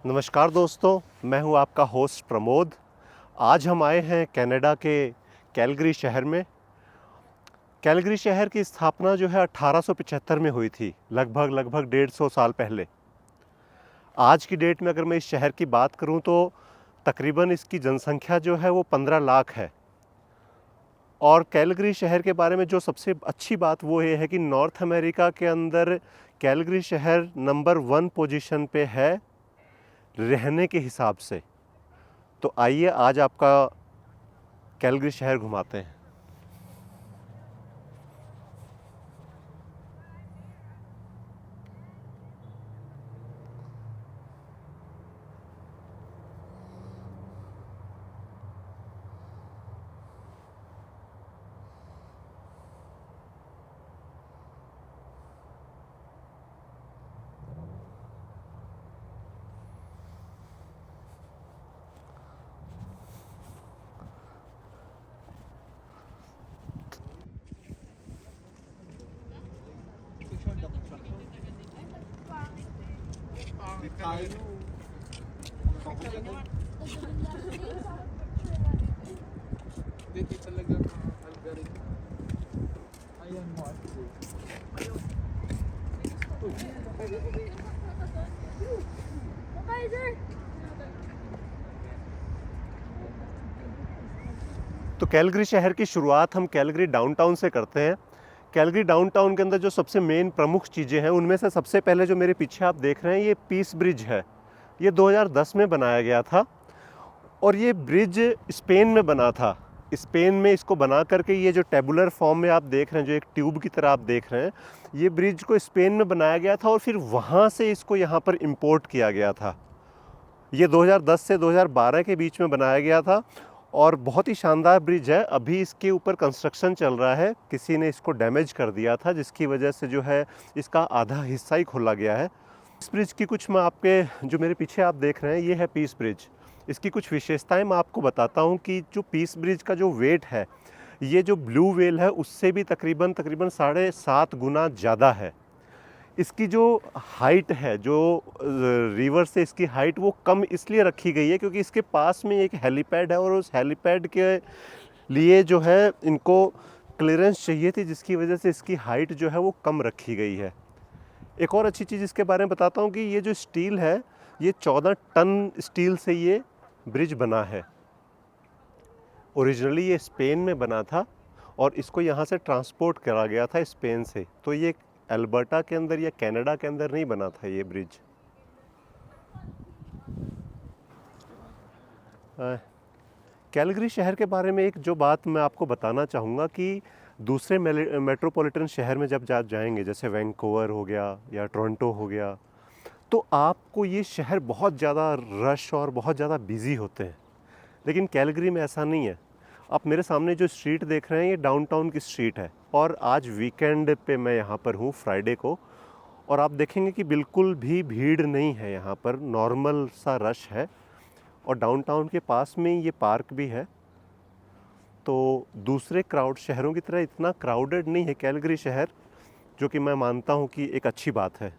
नमस्कार दोस्तों, मैं हूं आपका होस्ट प्रमोद। आज हम आए हैं कनाडा के कैलगरी शहर में। कैलगरी शहर की स्थापना जो है 1875 में हुई थी, लगभग 150 साल पहले। आज की डेट में अगर मैं इस शहर की बात करूं तो तकरीबन इसकी जनसंख्या जो है वो 15 लाख है। और कैलगरी शहर के बारे में जो सबसे अच्छी बात वो ये है कि नॉर्थ अमेरिका के अंदर कैलगरी शहर नंबर 1 पोजीशन पे है रहने के हिसाब से। तो आइए आज आपका कैलगरी शहर घुमाते हैं। तो कैलगरी शहर की शुरुआत हम कैलगरी डाउनटाउन से करते हैं। कैलगरी डाउनटाउन के अंदर जो सबसे मेन प्रमुख चीज़ें हैं उनमें से सबसे पहले जो मेरे पीछे आप देख रहे हैं ये पीस ब्रिज है। ये 2010 में बनाया गया था और ये ब्रिज स्पेन में बना था। स्पेन में इसको बना करके ये जो टेबुलर फॉर्म में आप देख रहे हैं, जो एक ट्यूब की तरह आप देख रहे हैं, ये ब्रिज को स्पेन में बनाया गया था और फिर वहाँ से इसको यहाँ पर इम्पोर्ट किया गया था। ये 2010 से 2012 के बीच में बनाया गया था और बहुत ही शानदार ब्रिज है। अभी इसके ऊपर कंस्ट्रक्शन चल रहा है, किसी ने इसको डैमेज कर दिया था जिसकी वजह से जो है इसका आधा हिस्सा ही खोला गया है। इस ब्रिज की कुछ मैं आपके जो मेरे पीछे आप देख रहे हैं ये है पीस ब्रिज। इसकी कुछ विशेषताएं मैं आपको बताता हूं कि जो पीस ब्रिज का जो वेट है ये जो ब्लू व्हेल है उससे भी तकरीबन 7.5 गुना ज़्यादा है। इसकी जो हाइट है, जो रिवर से इसकी हाइट वो कम इसलिए रखी गई है क्योंकि इसके पास में एक हेलीपैड है और उस हेलीपैड के लिए जो है इनको क्लियरेंस चाहिए थी, जिसकी वजह से इसकी हाइट जो है वो कम रखी गई है। एक और अच्छी चीज़ इसके बारे में बताता हूँ कि ये जो स्टील है ये 14 टन स्टील से ये ब्रिज बना है। ओरिजिनली ये स्पेन में बना था और इसको यहाँ से ट्रांसपोर्ट करा गया था स्पेन से। तो ये अल्बर्टा के अंदर या कनाडा के अंदर नहीं बना था ये ब्रिज। कैलगरी शहर के बारे में एक जो बात मैं आपको बताना चाहूँगा कि दूसरे मेट्रोपॉलिटन शहर में जब आप जाएंगे, जैसे वैंकूवर हो गया या टोरंटो हो गया, तो आपको ये शहर बहुत ज़्यादा रश और बहुत ज़्यादा बिजी होते हैं। लेकिन कैलगरी में ऐसा नहीं है। आप मेरे सामने जो स्ट्रीट देख रहे हैं ये डाउनटाउन की स्ट्रीट है और आज वीकेंड पे मैं यहाँ पर हूँ, फ्राइडे को, और आप देखेंगे कि बिल्कुल भी भीड़ नहीं है यहाँ पर, नॉर्मल सा रश है। और डाउनटाउन के पास में ये पार्क भी है। तो दूसरे क्राउड शहरों की तरह इतना क्राउडेड नहीं है कैलगरी शहर, जो कि मैं मानता हूँ कि एक अच्छी बात है।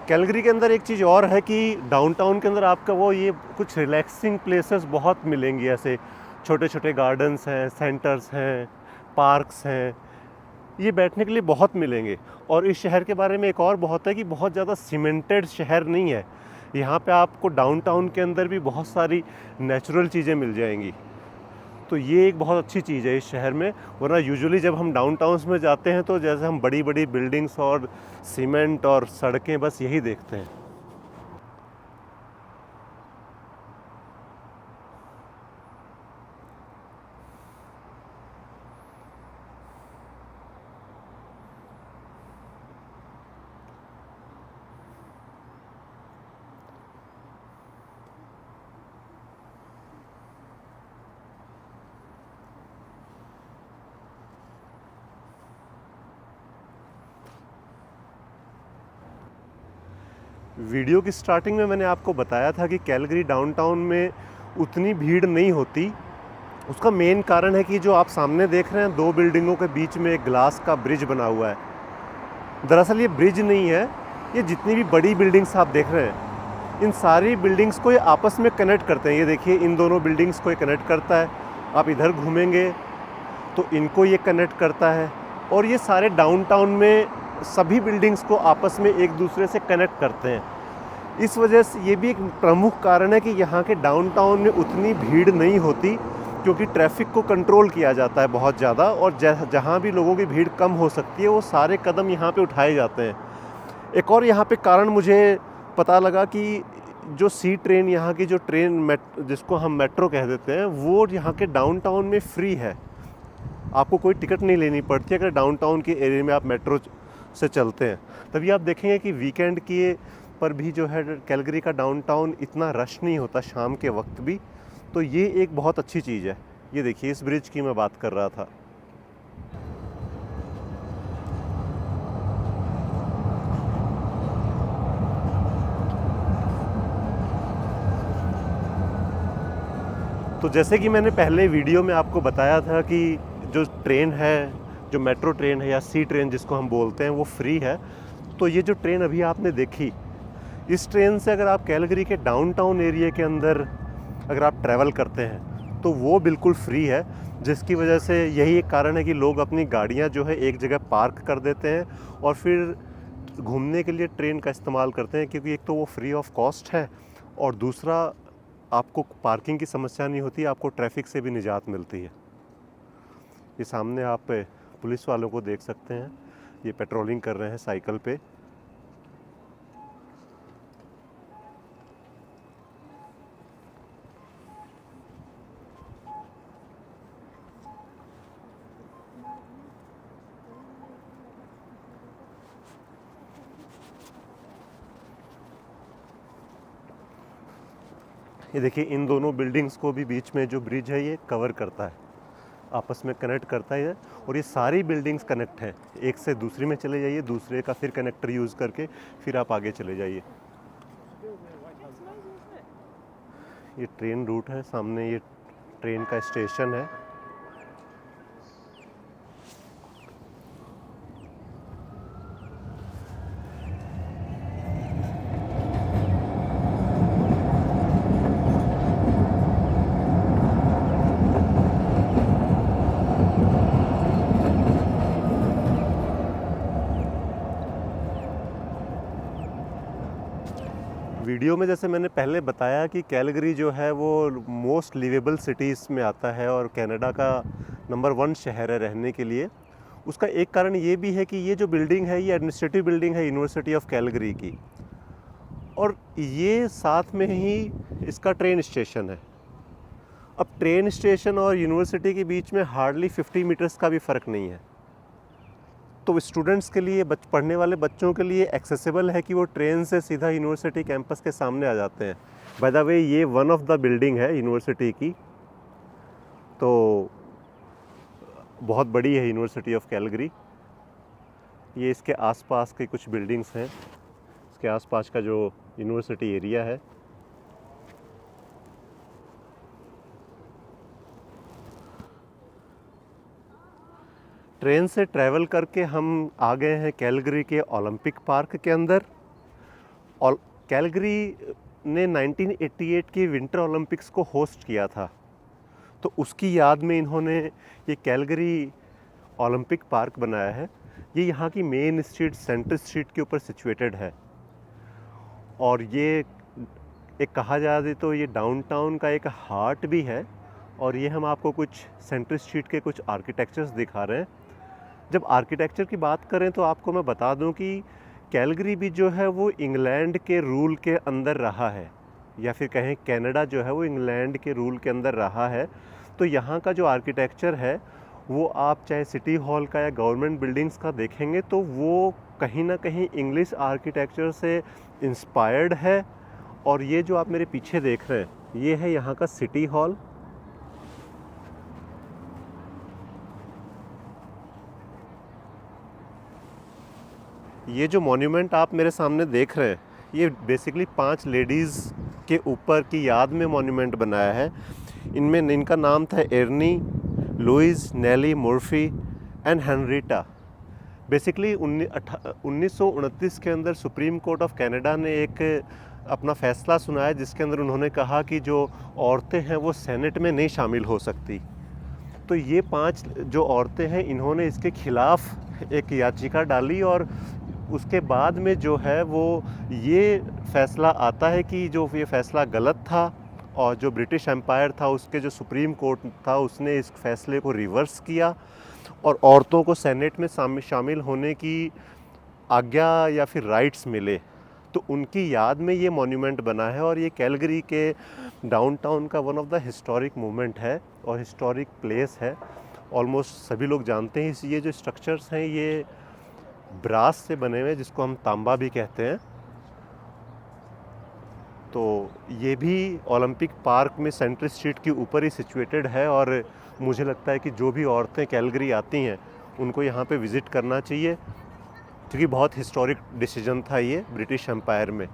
कैलगरी के अंदर एक चीज़ और है कि डाउनटाउन के अंदर आपका वो ये कुछ रिलैक्सिंग प्लेसेस बहुत मिलेंगी। ऐसे छोटे छोटे गार्डन्स हैं, सेंटर्स हैं, पार्क्स हैं, ये बैठने के लिए बहुत मिलेंगे। और इस शहर के बारे में एक और बहुत है कि बहुत ज़्यादा सीमेंटेड शहर नहीं है। यहाँ पे आपको डाउनटाउन के अंदर भी बहुत सारी नेचुरल चीज़ें मिल जाएंगी। तो ये एक बहुत अच्छी चीज़ है इस शहर में, वरना यूजुअली जब हम डाउनटाउन्स में जाते हैं तो जैसे हम बड़ी बड़ी बिल्डिंग्स और सीमेंट और सड़कें बस यही देखते हैं। वीडियो की स्टार्टिंग में मैंने आपको बताया था कि कैलगरी डाउनटाउन में उतनी भीड़ नहीं होती। उसका मेन कारण है कि जो आप सामने देख रहे हैं, दो बिल्डिंगों के बीच में एक ग्लास का ब्रिज बना हुआ है। दरअसल ये ब्रिज नहीं है, ये जितनी भी बड़ी बिल्डिंग्स आप देख रहे हैं, इन सारी बिल्डिंग्स को ये आपस में कनेक्ट करते हैं। ये देखिए, इन दोनों बिल्डिंग्स को ये कनेक्ट करता है। आप इधर घूमेंगे तो इनको ये कनेक्ट करता है, और ये सारे डाउनटाउन में सभी बिल्डिंग्स को आपस में एक दूसरे से कनेक्ट करते हैं। इस वजह से ये भी एक प्रमुख कारण है कि यहाँ के डाउनटाउन में उतनी भीड़ नहीं होती, क्योंकि ट्रैफिक को कंट्रोल किया जाता है बहुत ज़्यादा, और जहाँ भी लोगों की भीड़ कम हो सकती है वो सारे कदम यहाँ पे उठाए जाते हैं। एक और यहाँ पे कारण मुझे पता लगा कि जो सी ट्रेन, यहाँ की जो ट्रेन जिसको हम मेट्रो कह देते हैं, वो यहाँ के डाउनटाउन में फ्री है। आपको कोई टिकट नहीं लेनी पड़ती अगर डाउनटाउन के एरिया में आप मेट्रो से चलते हैं। तभी आप देखेंगे कि वीकेंड के पर भी जो है कैलगरी का डाउनटाउन इतना रश नहीं होता शाम के वक्त भी। तो ये एक बहुत अच्छी चीज़ है। ये देखिए, इस ब्रिज की मैं बात कर रहा था। तो जैसे कि मैंने पहले वीडियो में आपको बताया था कि जो ट्रेन है, जो मेट्रो ट्रेन है या सी ट्रेन जिसको हम बोलते हैं, वो फ्री है। तो ये जो ट्रेन अभी आपने देखी, इस ट्रेन से अगर आप कैलगरी के डाउनटाउन एरिया के अंदर अगर आप ट्रैवल करते हैं तो वो बिल्कुल फ्री है। जिसकी वजह से यही एक कारण है कि लोग अपनी गाड़ियाँ जो है एक जगह पार्क कर देते हैं और फिर घूमने के लिए ट्रेन का इस्तेमाल करते हैं, क्योंकि एक तो वो फ्री ऑफ कॉस्ट है और दूसरा आपको पार्किंग की समस्या नहीं होती, आपको ट्रैफिक से भी निजात मिलती है। ये सामने आप पुलिस वालों को देख सकते हैं, ये पेट्रोलिंग कर रहे हैं साइकिल पे। ये देखिए, इन दोनों बिल्डिंग्स को भी बीच में जो ब्रिज है ये कवर करता है, आपस में कनेक्ट करता है, और ये सारी बिल्डिंग्स कनेक्ट हैं। एक से दूसरी में चले जाइए, दूसरे का फिर कनेक्टर यूज़ करके फिर आप आगे चले जाइए। ये ट्रेन रूट है, सामने ये ट्रेन का स्टेशन है। वीडियो में जैसे मैंने पहले बताया कि कैलगरी जो है वो मोस्ट लिवेबल सिटीज़ में आता है और कनाडा का नंबर 1 शहर है रहने के लिए। उसका एक कारण ये भी है कि ये जो बिल्डिंग है ये एडमिनिस्ट्रेटिव बिल्डिंग है यूनिवर्सिटी ऑफ कैलगरी की, और ये साथ में ही इसका ट्रेन स्टेशन है। अब ट्रेन स्टेशन और यूनिवर्सिटी के बीच में हार्डली 50 मीटर्स का भी फ़र्क नहीं है। तो स्टूडेंट्स के लिए, पढ़ने वाले बच्चों के लिए एक्सेसिबल है कि वो ट्रेन से सीधा यूनिवर्सिटी कैंपस के सामने आ जाते हैं। बाय द वे, ये वन ऑफ द बिल्डिंग है यूनिवर्सिटी की, तो बहुत बड़ी है यूनिवर्सिटी ऑफ कैलगरी। ये इसके आसपास के कुछ बिल्डिंग्स हैं, इसके आसपास का जो यूनिवर्सिटी एरिया है। ट्रेन से ट्रैवल करके हम आ गए हैं कैलगरी के ओलंपिक पार्क के अंदर। और कैलगरी ने 1988 की विंटर ओलंपिक्स को होस्ट किया था, तो उसकी याद में इन्होंने ये कैलगरी ओलंपिक पार्क बनाया है। ये यहाँ की मेन स्ट्रीट, सेंटर स्ट्रीट के ऊपर सिचुएटेड है, और ये एक कहा जाए तो ये डाउनटाउन का एक हार्ट भी है। और ये हम आपको कुछ सेंट्रल स्ट्रीट के कुछ आर्किटेक्चर्स दिखा रहे हैं। जब आर्किटेक्चर की बात करें तो आपको मैं बता दूं कि कैलगरी भी जो है वो इंग्लैंड के रूल के अंदर रहा है, या फिर कहें कनाडा जो है वो इंग्लैंड के रूल के अंदर रहा है। तो यहाँ का जो आर्किटेक्चर है वो आप चाहे सिटी हॉल का या गवर्नमेंट बिल्डिंग्स का देखेंगे तो वो कहीं ना कहीं इंग्लिश आर्किटेक्चर से इंस्पायर्ड है। और ये जो आप मेरे पीछे देख रहे हैं ये है यहाँ का सिटी हॉल। ये जो मॉन्यूमेंट आप मेरे सामने देख रहे हैं ये बेसिकली 5 लेडीज़ के ऊपर की याद में मॉन्यूमेंट बनाया है। इनमें इनका नाम था Ernie, Louis, Nellie Murphy and Henrietta. Basically 1929 के अंदर सुप्रीम कोर्ट ऑफ कनाडा ने एक अपना फ़ैसला सुनाया जिसके अंदर उन्होंने कहा कि जो औरतें हैं वो सेनेट में नहीं शामिल हो सकती। तो ये 5 जो औरतें हैं इन्होंने इसके ख़िलाफ़ एक याचिका डाली और उसके बाद में जो है वो ये फ़ैसला आता है कि जो ये फ़ैसला गलत था और जो ब्रिटिश एम्पायर था उसके जो सुप्रीम कोर्ट था उसने इस फ़ैसले को रिवर्स किया और औरतों को सेनेट में शामिल होने की आज्ञा या फिर राइट्स मिले। तो उनकी याद में ये मॉन्यूमेंट बना है और ये कैलगरी के डाउनटाउन का one of the historic moment है और हिस्टोरिक प्लेस है। ऑलमोस्ट सभी लोग जानते हैं ये जो स्ट्रक्चर्स हैं ये ब्रास से बने हुए हैं जिसको हम तांबा भी कहते हैं। तो ये भी ओलंपिक पार्क में सेंट्रल स्ट्रीट के ऊपर ही सिचुएटेड है और मुझे लगता है कि जो भी औरतें कैलगरी आती हैं उनको यहाँ पे विज़िट करना चाहिए क्योंकि बहुत हिस्टोरिक डिसीजन था ये ब्रिटिश एम्पायर में।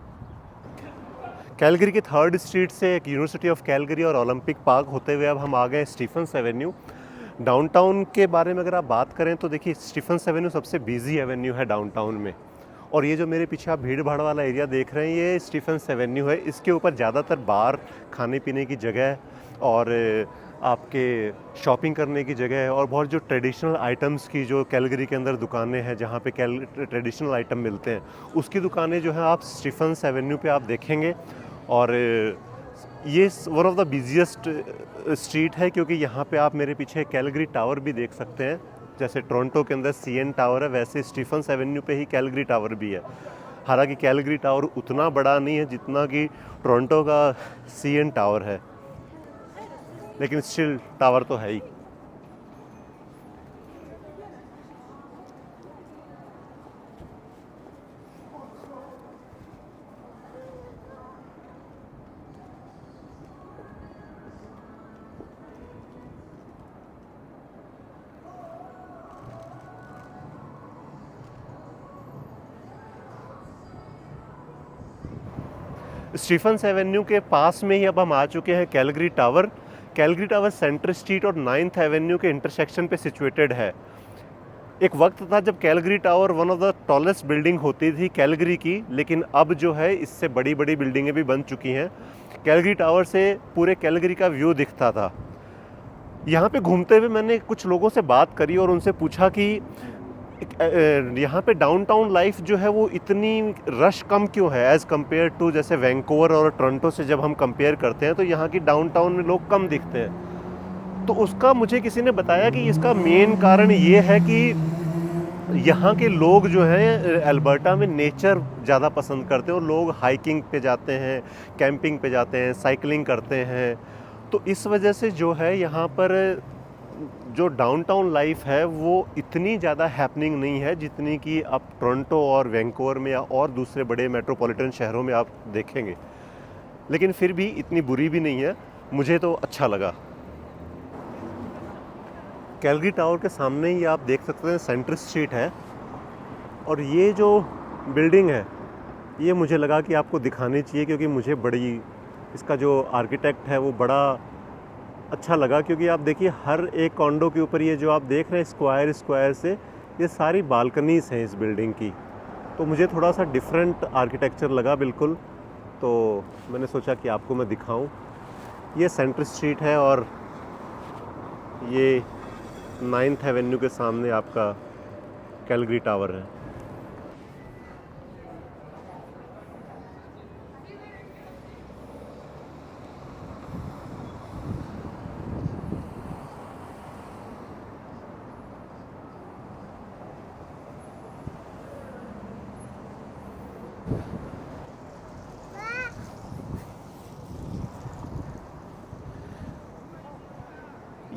कैलगरी की 3rd स्ट्रीट से एक यूनिवर्सिटी ऑफ कैलगरी और ओलंपिक पार्क होते हुए अब हम आ गए स्टीफन्स एवेन्यू। डाउनटाउन के बारे में अगर आप बात करें तो देखिए स्टीफन्स एवेन्यू सबसे बिजी एवेन्यू है डाउनटाउन में। और ये जो मेरे पीछे आप भीड़ भाड़ वाला एरिया देख रहे हैं ये स्टीफन्स एवेन्यू है। इसके ऊपर ज़्यादातर बार, खाने पीने की जगह और आपके शॉपिंग करने की जगह है और बहुत जो ट्रेडिशनल आइटम्स की जो कैलगरी के अंदर दुकानें हैं जहाँ पे ट्रेडिशनल आइटम मिलते हैं उसकी दुकानें जो हैं आप स्टीफन्स एवेन्यू पे आप देखेंगे। और ये one of the busiest street है क्योंकि यहाँ पे आप मेरे पीछे कैलगरी टावर भी देख सकते हैं। जैसे टोरंटो के अंदर CN टावर है वैसे स्टीफन्स एवेन्यू पे ही कैलगरी टावर भी है। हालांकि कैलगरी टावर उतना बड़ा नहीं है जितना कि टोरंटो का CN टावर है, लेकिन स्टिल टावर तो है ही। स्टीफन्स एवेन्यू के पास में ही अब हम आ चुके हैं Calgary tower. Calgary tower centre street और 9th एवेन्यू के इंटरसेक्शन पे सिचुएटेड है। एक वक्त था जब Calgary tower one of the tallest building होती थी कैलगरी की, लेकिन अब जो है इससे बड़ी बड़ी बिल्डिंगें भी बन चुकी हैं। कैलगरी टावर से पूरे कैलगरी का व्यू दिखता था। यहाँ पे घूमते हुए मैंने कुछ लोगों से बात करी और उनसे पूछा कि यहाँ पे डाउनटाउन लाइफ जो है वो इतनी रश कम क्यों है एज़ कम्पेयर टू जैसे वैंकूवर और टोरंटो से जब हम कंपेयर करते हैं तो यहाँ की डाउनटाउन में लोग कम दिखते हैं। तो उसका मुझे किसी ने बताया कि इसका मेन कारण ये है कि यहाँ के लोग जो हैं अल्बर्टा में नेचर ज़्यादा पसंद करते हैं और लोग हाइकिंग पे जाते हैं, कैंपिंग पे जाते हैं, साइकिलिंग करते हैं। तो इस वजह से जो है यहाँ पर जो डाउनटाउन लाइफ है वो इतनी ज़्यादा हैपनिंग नहीं है जितनी कि आप टोरंटो और वैंकूवर में या और दूसरे बड़े मेट्रोपॉलिटन शहरों में आप देखेंगे। लेकिन फिर भी इतनी बुरी भी नहीं है, मुझे तो अच्छा लगा। कैलगरी टावर के सामने ही आप देख सकते हैं सेंट्रल स्ट्रीट है और ये जो बिल्डिंग है ये मुझे लगा कि आपको दिखानी चाहिए क्योंकि मुझे बड़ी इसका जो आर्किटेक्ट है वो बड़ा अच्छा लगा। क्योंकि आप देखिए हर एक कॉन्डो के ऊपर ये जो आप देख रहे हैं स्क्वायर स्क्वायर से ये सारी बालकनीज़ हैं इस बिल्डिंग की। तो मुझे थोड़ा सा डिफरेंट आर्किटेक्चर लगा बिल्कुल, तो मैंने सोचा कि आपको मैं दिखाऊं। ये सेंट्रल स्ट्रीट है और ये 9th एवेन्यू के सामने आपका कैलगरी टावर है।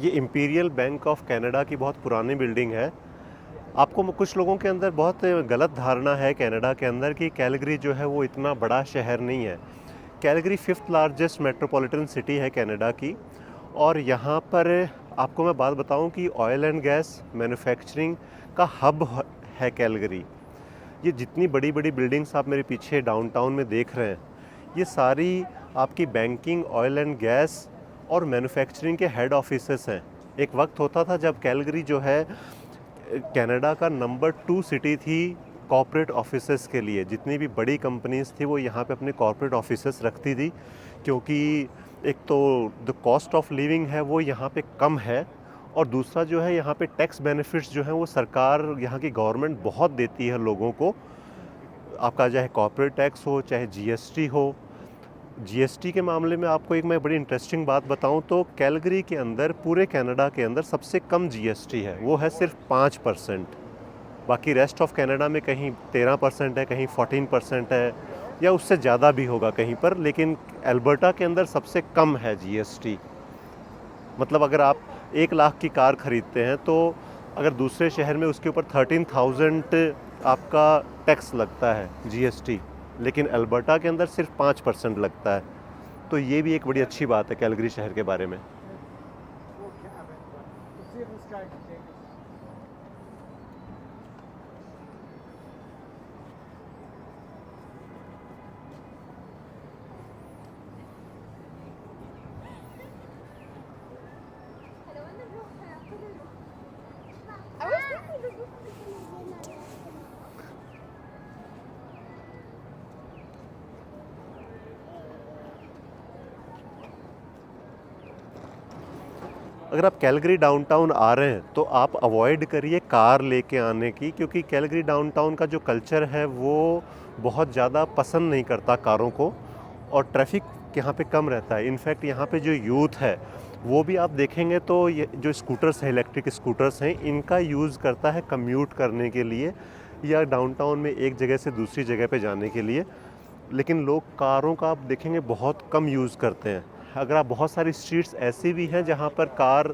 ये इंपीरियल बैंक ऑफ कनाडा की बहुत पुरानी बिल्डिंग है। आपको कुछ लोगों के अंदर बहुत गलत धारणा है कनाडा के अंदर कि कैलगरी जो है वो इतना बड़ा शहर नहीं है। Calgary 5th largest metropolitan city है कनाडा की, और यहाँ पर आपको मैं बात बताऊँ कि ऑयल एंड गैस मैन्युफैक्चरिंग का हब है कैलगरी। ये जितनी बड़ी बड़ी बिल्डिंग्स आप मेरे पीछे डाउनटाउन में देख रहे हैं, ये सारी आपकी बैंकिंग, ऑयल एंड गैस और मैन्युफैक्चरिंग के हेड ऑफिसेस हैं। एक वक्त होता था जब कैलगरी जो है कनाडा का नंबर 2 सिटी थी कॉर्पोरेट ऑफिसेस के लिए। जितनी भी बड़ी कंपनीज थी वो यहाँ पे अपने कॉर्पोरेट ऑफिसेस रखती थी, क्योंकि एक तो द कॉस्ट ऑफ लिविंग है वो यहाँ पे कम है, और दूसरा जो है यहाँ पे टैक्स बेनिफिट्स जो हैं वो सरकार, यहाँ की गवर्नमेंट बहुत देती है लोगों को। आपका चाहे कॉर्पोरेट टैक्स हो, चाहे जीएसटी हो। जीएसटी के मामले में आपको एक मैं बड़ी इंटरेस्टिंग बात बताऊं तो कैलगरी के अंदर, पूरे कनाडा के अंदर सबसे कम जीएसटी है, वो है सिर्फ 5%। बाकी रेस्ट ऑफ कनाडा में कहीं 13% है, कहीं 14% है, या उससे ज़्यादा भी होगा कहीं पर, लेकिन अल्बर्टा के अंदर सबसे कम है जीएसटी। मतलब अगर आप 1 लाख की कार ख़रीदते हैं तो अगर दूसरे शहर में उसके ऊपर 13,000 आपका टैक्स लगता है जीएसटी, लेकिन अल्बर्टा के अंदर सिर्फ 5% लगता है। तो ये भी एक बड़ी अच्छी बात है कैलगरी शहर के बारे में। अगर आप कैलगरी डाउनटाउन आ रहे हैं तो आप अवॉइड करिए कार लेके आने की, क्योंकि कैलगरी डाउनटाउन का जो कल्चर है वो बहुत ज़्यादा पसंद नहीं करता कारों को, और ट्रैफिक यहाँ पे कम रहता है। इनफैक्ट यहाँ पे जो यूथ है वो भी आप देखेंगे तो ये जो स्कूटर्स हैं, इलेक्ट्रिक स्कूटर्स हैं, इनका यूज़ करता है कम्यूट करने के लिए या डाउनटाउन में एक जगह से दूसरी जगह पे जाने के लिए। लेकिन लोग कारों का आप देखेंगे बहुत कम यूज़ करते हैं। अगर आप, बहुत सारी स्ट्रीट्स ऐसी भी हैं जहाँ पर कार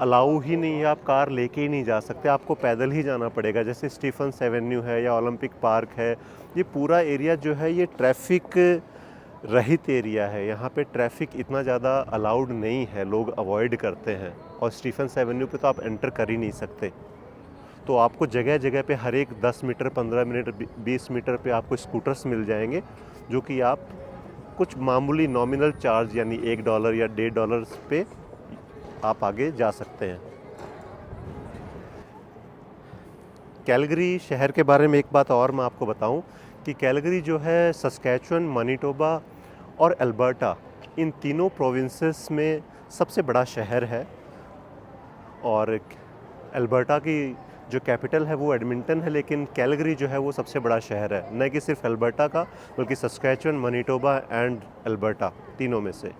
अलाउ ही नहीं है, आप कार लेके ही नहीं जा सकते, आपको पैदल ही जाना पड़ेगा। जैसे स्टीफन्स एवेन्यू है या ओलंपिक पार्क है, ये पूरा एरिया जो है ये ट्रैफिक रहित एरिया है। यहाँ पे ट्रैफिक इतना ज़्यादा अलाउड नहीं है, लोग अवॉइड करते हैं, और स्टीफन्स एवेन्यू पे तो आप एंटर कर ही नहीं सकते। तो आपको जगह जगह पे हर एक 10 मीटर, 15 मीटर, 20 मीटर पे आपको स्कूटर्स मिल जाएंगे, जो कि आप कुछ मामूली नॉमिनल चार्ज यानी $1 या $1.5 पे आप आगे जा सकते हैं। कैलगरी शहर के बारे में एक बात और मैं आपको बताऊं कि कैलगरी जो है सस्कैचुअन, मैनिटोबा और अल्बर्टा, इन तीनों प्रोविंसेस में सबसे बड़ा शहर है। और अल्बर्टा की जो कैपिटल है वो एडमिंटन है, लेकिन कैलगरी जो है वो सबसे बड़ा शहर है, न कि सिर्फ अल्बर्टा का बल्कि सस्कैचुअन, मैनिटोबा एंड अल्बर्टा, तीनों में से।